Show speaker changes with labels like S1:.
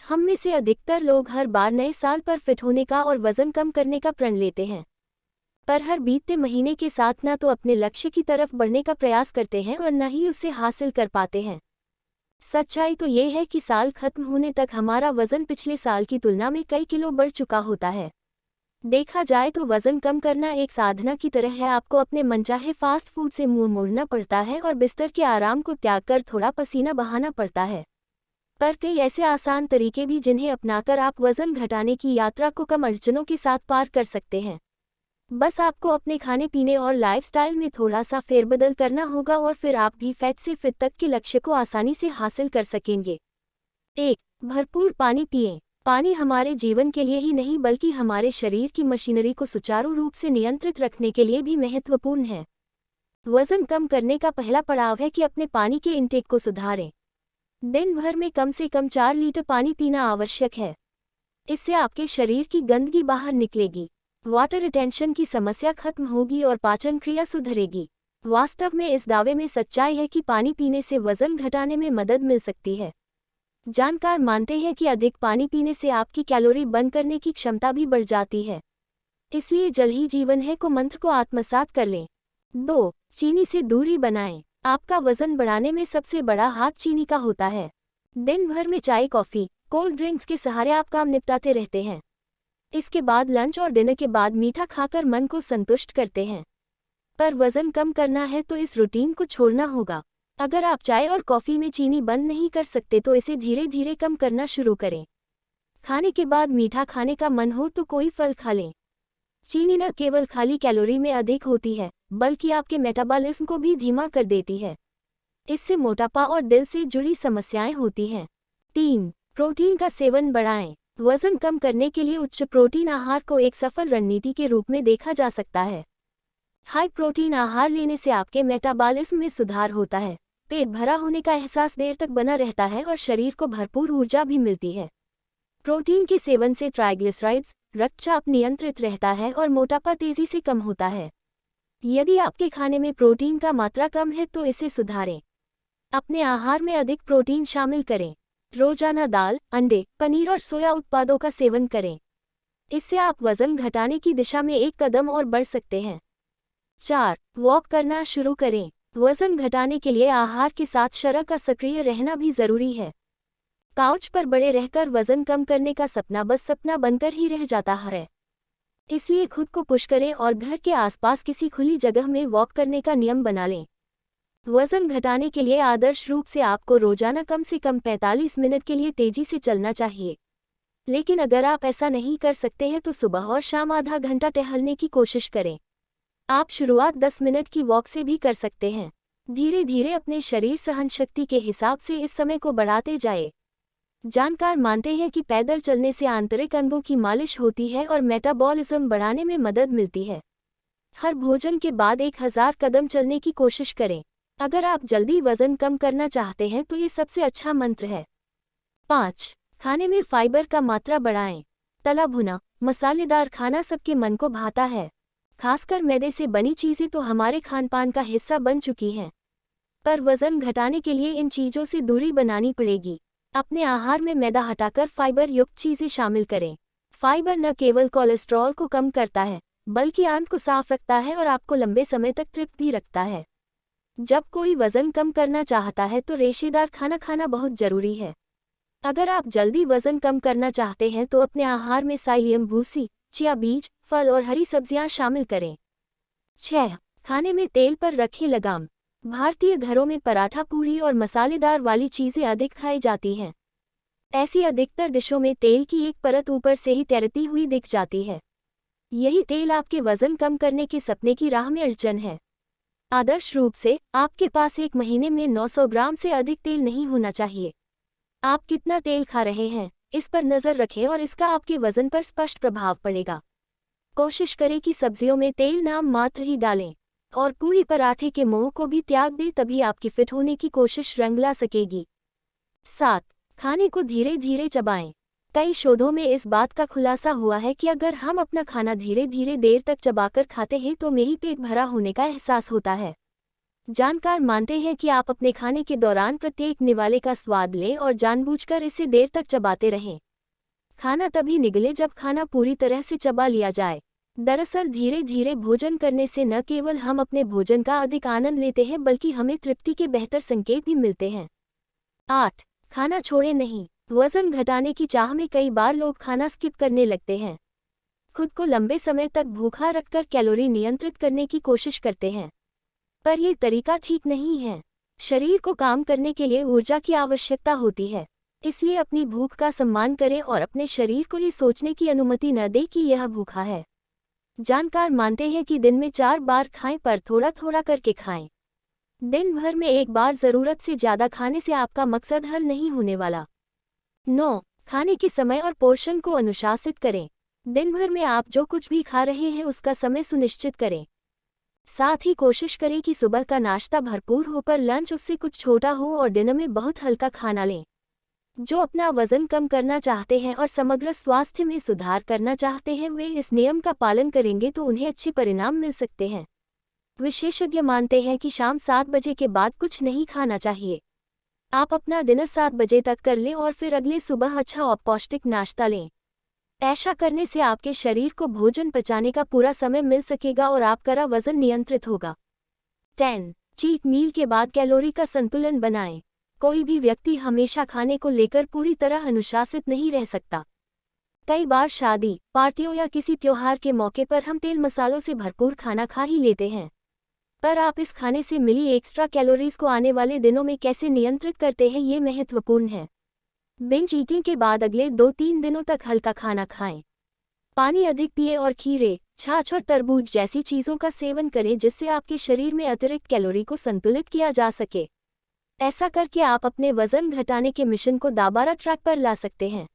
S1: हम में से अधिकतर लोग हर बार नए साल पर फिट होने का और वजन कम करने का प्रण लेते हैं, पर हर बीतते महीने के साथ ना तो अपने लक्ष्य की तरफ बढ़ने का प्रयास करते हैं और न ही उसे हासिल कर पाते हैं। सच्चाई तो ये है कि साल खत्म होने तक हमारा वजन पिछले साल की तुलना में कई किलो बढ़ चुका होता है। देखा जाए तो वजन कम करना एक साधना की तरह है। आपको अपने मनचाहे फास्ट फूड से मुंह मोड़ना पड़ता है और बिस्तर के आराम को त्याग कर थोड़ा पसीना बहाना पड़ता है। पर कई ऐसे आसान तरीके भी जिन्हें अपनाकर आप वजन घटाने की यात्रा को कम अड़चनों के साथ पार कर सकते हैं। बस आपको अपने खाने पीने और लाइफस्टाइल में थोड़ा सा फेरबदल करना होगा और फिर आप भी फैट से फिट तक के लक्ष्य को आसानी से हासिल कर सकेंगे। 1. भरपूर पानी पिएं। पानी हमारे जीवन के लिए ही नहीं बल्कि हमारे शरीर की मशीनरी को सुचारू रूप से नियंत्रित रखने के लिए भी महत्वपूर्ण है। वजन कम करने का पहला पड़ाव है कि अपने पानी के इंटेक को सुधारें। दिन भर में कम से कम 4 लीटर पानी पीना आवश्यक है। इससे आपके शरीर की गंदगी बाहर निकलेगी, वाटर रिटेंशन की समस्या खत्म होगी और पाचन क्रिया सुधरेगी। वास्तव में इस दावे में सच्चाई है कि पानी पीने से वजन घटाने में मदद मिल सकती है। जानकार मानते हैं कि अधिक पानी पीने से आपकी कैलोरी बर्न करने की क्षमता भी बढ़ जाती है। इसलिए जल ही जीवन है को मंत्र को आत्मसात कर लें। 2. चीनी से दूरी बनाएं। आपका वजन बढ़ाने में सबसे बड़ा हाथ चीनी का होता है। दिन भर में चाय, कॉफ़ी, कोल्ड ड्रिंक्स के सहारे आप काम निपटाते रहते हैं। इसके बाद लंच और डिनर के बाद मीठा खाकर मन को संतुष्ट करते हैं। पर वजन कम करना है तो इस रूटीन को छोड़ना होगा। अगर आप चाय और कॉफ़ी में चीनी बंद नहीं कर सकते तो इसे धीरे धीरे कम करना शुरू करें। खाने के बाद मीठा खाने का मन हो तो कोई फल खा लें। चीनी न केवल खाली कैलोरी में अधिक होती है बल्कि आपके मेटाबॉलिज्म को भी धीमा कर देती है। इससे मोटापा और दिल से जुड़ी समस्याएं होती हैं। 3. प्रोटीन का सेवन बढ़ाएं। वजन कम करने के लिए उच्च प्रोटीन आहार को एक सफल रणनीति के रूप में देखा जा सकता है। हाई प्रोटीन आहार लेने से आपके मेटाबॉलिज्म में सुधार होता है, पेट भरा होने का एहसास देर तक बना रहता है और शरीर को भरपूर ऊर्जा भी मिलती है। प्रोटीन के सेवन से ट्राइग्लिसराइड्स, रक्तचाप नियंत्रित रहता है और मोटापा तेजी से कम होता है। यदि आपके खाने में प्रोटीन का मात्रा कम है तो इसे सुधारें। अपने आहार में अधिक प्रोटीन शामिल करें। रोजाना दाल, अंडे, पनीर और सोया उत्पादों का सेवन करें। इससे आप वजन घटाने की दिशा में एक कदम और बढ़ सकते हैं। 4. वॉक करना शुरू करें। वजन घटाने के लिए आहार के साथ शरीर का सक्रिय रहना भी जरूरी है। काउच पर बड़े रहकर वजन कम करने का सपना बस सपना बनकर ही रह जाता है। इसलिए खुद को पुश करें और घर के आसपास किसी खुली जगह में वॉक करने का नियम बना लें। वजन घटाने के लिए आदर्श रूप से आपको रोजाना कम से कम 45 मिनट के लिए तेजी से चलना चाहिए। लेकिन अगर आप ऐसा नहीं कर सकते हैं तो सुबह और शाम आधा घंटा टहलने की कोशिश करें। आप शुरुआत 10 मिनट की वॉक से भी कर सकते हैं। धीरे धीरे अपने शरीर सहनशक्ति के हिसाब से इस समय को बढ़ाते जाएं। जानकार मानते हैं कि पैदल चलने से आंतरिक अंगों की मालिश होती है और मेटाबॉलिज्म बढ़ाने में मदद मिलती है। हर भोजन के बाद 1000 कदम चलने की कोशिश करें। अगर आप जल्दी वजन कम करना चाहते हैं तो ये सबसे अच्छा मंत्र है। 5. खाने में फाइबर का मात्रा बढ़ाएं। तला भुना, मसालेदार खाना सबके मन को भाता है। खासकर मैदे से बनी चीज़ें तो हमारे खानपान का हिस्सा बन चुकी हैं। पर वजन घटाने के लिए इन चीज़ों से दूरी बनानी पड़ेगी। अपने आहार में मैदा हटाकर फाइबर युक्त चीज़ें शामिल करें। फाइबर न केवल कोलेस्ट्रॉल को कम करता है बल्कि आंत को साफ रखता है और आपको लंबे समय तक तृप्त भी रखता है। जब कोई वजन कम करना चाहता है तो रेशेदार खाना खाना बहुत जरूरी है। अगर आप जल्दी वजन कम करना चाहते हैं तो अपने आहार में साइलियम भूसी, चिया बीज, फल और हरी सब्जियां शामिल करें। 6. खाने में तेल पर रखें लगाम। भारतीय घरों में पराठा, पूरी और मसालेदार वाली चीज़ें अधिक खाई जाती हैं। ऐसी अधिकतर डिशों में तेल की एक परत ऊपर से ही तैरती हुई दिख जाती है। यही तेल आपके वजन कम करने के सपने की राह में अड़चन है। आदर्श रूप से आपके पास एक महीने में 900 ग्राम से अधिक तेल नहीं होना चाहिए। आप कितना तेल खा रहे हैं इस पर नज़र रखें और इसका आपके वजन पर स्पष्ट प्रभाव पड़ेगा। कोशिश करें कि सब्जियों में तेल नाम मात्र ही डालें और पूरी पराठे के मोह को भी त्याग दें, तभी आपकी फिट होने की कोशिश रंग ला सकेगी। 7. खाने को धीरे धीरे चबाएं। कई शोधों में इस बात का खुलासा हुआ है कि अगर हम अपना खाना धीरे धीरे देर तक चबाकर खाते हैं तो में ही पेट भरा होने का एहसास होता है। जानकार मानते हैं कि आप अपने खाने के दौरान प्रत्येक निवाले का स्वाद लें और जानबूझकर इसे देर तक चबाते रहें। खाना तभी निगले जब खाना पूरी तरह से चबा लिया जाए। दरअसल धीरे धीरे भोजन करने से न केवल हम अपने भोजन का अधिक आनंद लेते हैं बल्कि हमें तृप्ति के बेहतर संकेत भी मिलते हैं। 8. खाना छोड़े नहीं। वजन घटाने की चाह में कई बार लोग खाना स्किप करने लगते हैं। खुद को लंबे समय तक भूखा रखकर कैलोरी नियंत्रित करने की कोशिश करते हैं, पर यह तरीका ठीक नहीं है। शरीर को काम करने के लिए ऊर्जा की आवश्यकता होती है, इसलिए अपनी भूख का सम्मान करें और अपने शरीर को ये सोचने की अनुमति न दें कि यह भूखा है। जानकार मानते हैं कि दिन में 4 बार खाएं, पर थोड़ा थोड़ा करके खाएं। दिन भर में एक बार ज़रूरत से ज़्यादा खाने से आपका मकसद हल नहीं होने वाला। 9. खाने के समय और पोर्शन को अनुशासित करें। दिन भर में आप जो कुछ भी खा रहे हैं उसका समय सुनिश्चित करें। साथ ही कोशिश करें कि सुबह का नाश्ता भरपूर हो पर लंच उससे कुछ छोटा हो और डिनर में बहुत हल्का खाना लें। जो अपना वजन कम करना चाहते हैं और समग्र स्वास्थ्य में सुधार करना चाहते हैं वे इस नियम का पालन करेंगे तो उन्हें अच्छे परिणाम मिल सकते हैं। विशेषज्ञ मानते हैं कि शाम 7 बजे के बाद कुछ नहीं खाना चाहिए। आप अपना डिनर 7 बजे तक कर लें और फिर अगले सुबह अच्छा और पौष्टिक नाश्ता लें। ऐसा करने से आपके शरीर को भोजन पचाने का पूरा समय मिल सकेगा और आपका वजन नियंत्रित होगा। 10. चीट मील के बाद कैलोरी का संतुलन बनाएं। कोई भी व्यक्ति हमेशा खाने को लेकर पूरी तरह अनुशासित नहीं रह सकता। कई बार शादी, पार्टियों या किसी त्योहार के मौके पर हम तेल मसालों से भरपूर खाना खा ही लेते हैं, पर आप इस खाने से मिली एक्स्ट्रा कैलोरीज को आने वाले दिनों में कैसे नियंत्रित करते हैं ये महत्वपूर्ण है। बिंज ईटिंग के बाद अगले 2-3 दिनों तक हल्का खाना खाएं। पानी अधिक पिए और खीरे, छाछ और तरबूज जैसी चीज़ों का सेवन करें जिससे आपके शरीर में अतिरिक्त कैलोरी को संतुलित किया जा सके। ऐसा करके आप अपने वजन घटाने के मिशन को दोबारा ट्रैक पर ला सकते हैं।